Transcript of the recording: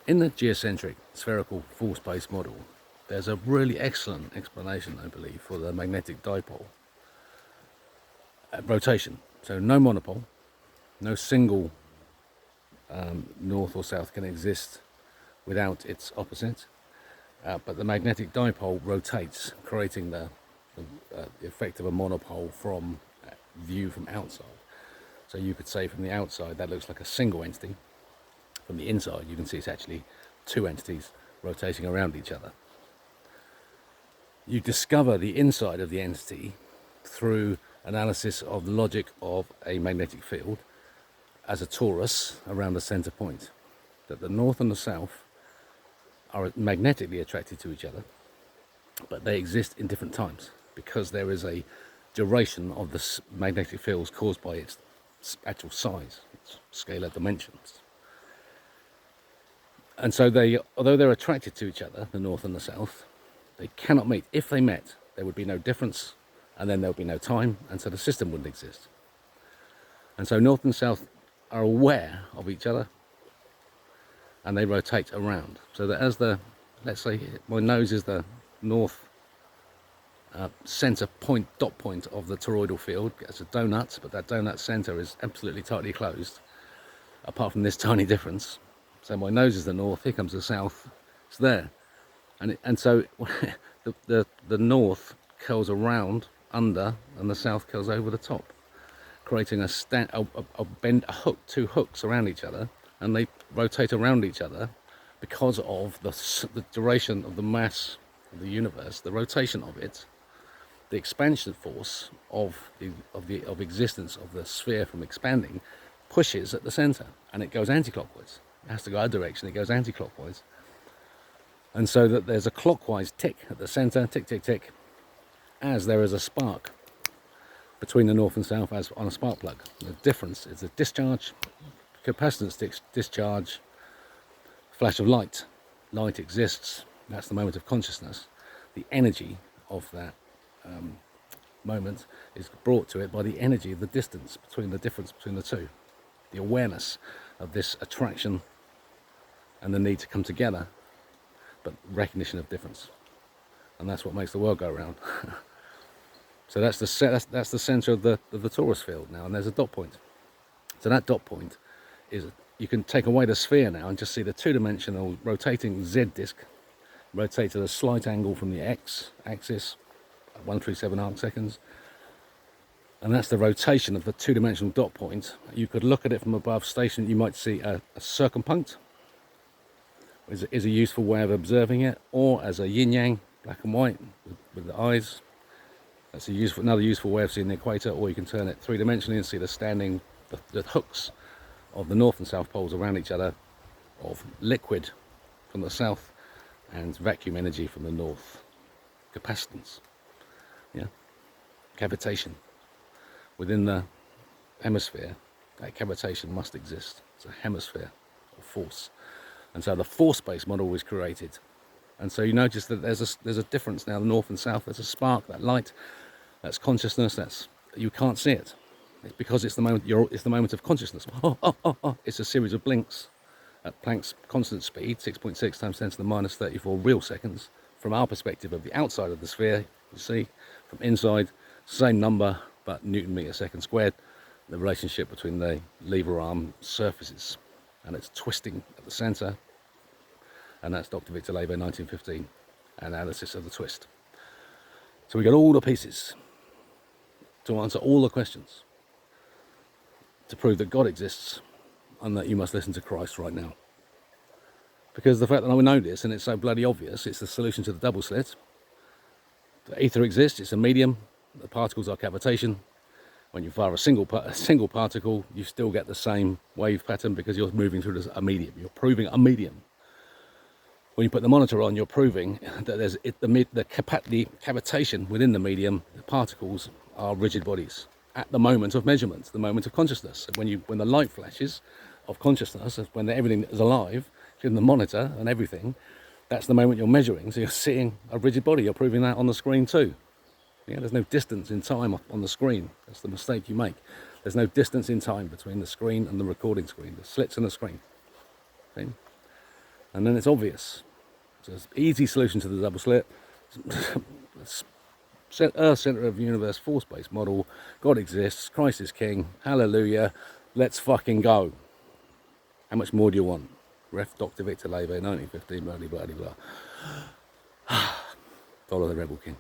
In the geocentric spherical force-based model, there's a really excellent explanation, I believe, for the magnetic dipole rotation. So no monopole, no single north or south can exist without its opposite, but the magnetic dipole rotates, creating the effect of a monopole from view from outside. So you could say from the outside that looks like a single entity. From the inside you can see it's actually two entities rotating around each other. You discover the inside of the entity through analysis of the logic of a magnetic field as a torus around the center point, that the north and the south are magnetically attracted to each other, but they exist in different times because there is a duration of the magnetic fields caused by its actual size, its scalar dimensions. And so although they're attracted to each other, the north and the south, they cannot meet. If they met, there would be no difference, and then there would be no time, and so the system wouldn't exist. And so north and south are aware of each other, and they rotate around. So that as let's say my nose is the north center point, dot point of the toroidal field. It's a donut, but that donut center is absolutely tightly closed, apart from this tiny difference. So my nose is the north, here comes the south, it's there. And so the north curls around, under, and the south curls over the top, creating two hooks around each other, and they rotate around each other because of the duration of the mass of the universe, the rotation of it, the expansion force of existence of the sphere from expanding pushes at the center, and it goes anti-clockwise. It has to go our direction, it goes anti-clockwise. And so that there's a clockwise tick at the center, tick, tick, tick, as there is a spark between the north and south as on a spark plug. The difference is the discharge, capacitance discharge, flash of light. Light exists, that's the moment of consciousness. The energy of that moment is brought to it by the energy of the difference between the two. The awareness of this attraction and the need to come together, but recognition of difference. And that's what makes the world go round. So that's the center of the torus field now, and there's a dot point. So that dot point is, you can take away the sphere now and just see the two-dimensional rotating Z disk rotate at a slight angle from the X axis, 137 arc seconds. And that's the rotation of the two-dimensional dot point. You could look at it from above station, you might see a circumpunct, is a useful way of observing it, or as a yin-yang, black and white, with the eyes. That's another useful way of seeing the equator, or you can turn it three-dimensionally and see the hooks of the north and south poles around each other, of liquid from the south and vacuum energy from the north. Capacitance, yeah, cavitation. Within the hemisphere, that cavitation must exist. It's a hemisphere of force. And so the force-based model was created. And so you notice that there's a difference now, the north and south. There's a spark, that light, that's consciousness. You can't see it. It's because it's the moment of consciousness. It's a series of blinks at Planck's constant speed, 6.6 times 10 to the minus 34 real seconds. From our perspective of the outside of the sphere, you see, from inside, same number, but Newton meter second squared. The relationship between the lever arm surfaces, and it's twisting at the center. And that's Dr. Victor Lebow, 1915, analysis of the twist. So we got all the pieces to answer all the questions, to prove that God exists and that you must listen to Christ right now. Because the fact that I know this, and it's so bloody obvious, it's the solution to the double slit. The ether exists, it's a medium, the particles are cavitation. When you fire a single particle, you still get the same wave pattern because you're moving through a medium. You're proving a medium. When you put the monitor on, you're proving that there's the cavitation within the medium. The particles are rigid bodies at the moment of measurement, the moment of consciousness. When the light flashes of consciousness, when everything is alive, in the monitor and everything, that's the moment you're measuring. So you're seeing a rigid body. You're proving that on the screen too. Yeah, there's no distance in time on the screen. That's the mistake you make. There's no distance in time between the screen and the recording screen. The slits in the screen. Okay? And then it's obvious. So it's an easy solution to the double slit. Earth Center of Universe force-based model. God exists. Christ is King. Hallelujah. Let's fucking go. How much more do you want? Ref Dr. Victor Lebe, 1915, blah, blah, blah, blah. Follow the Rebel King.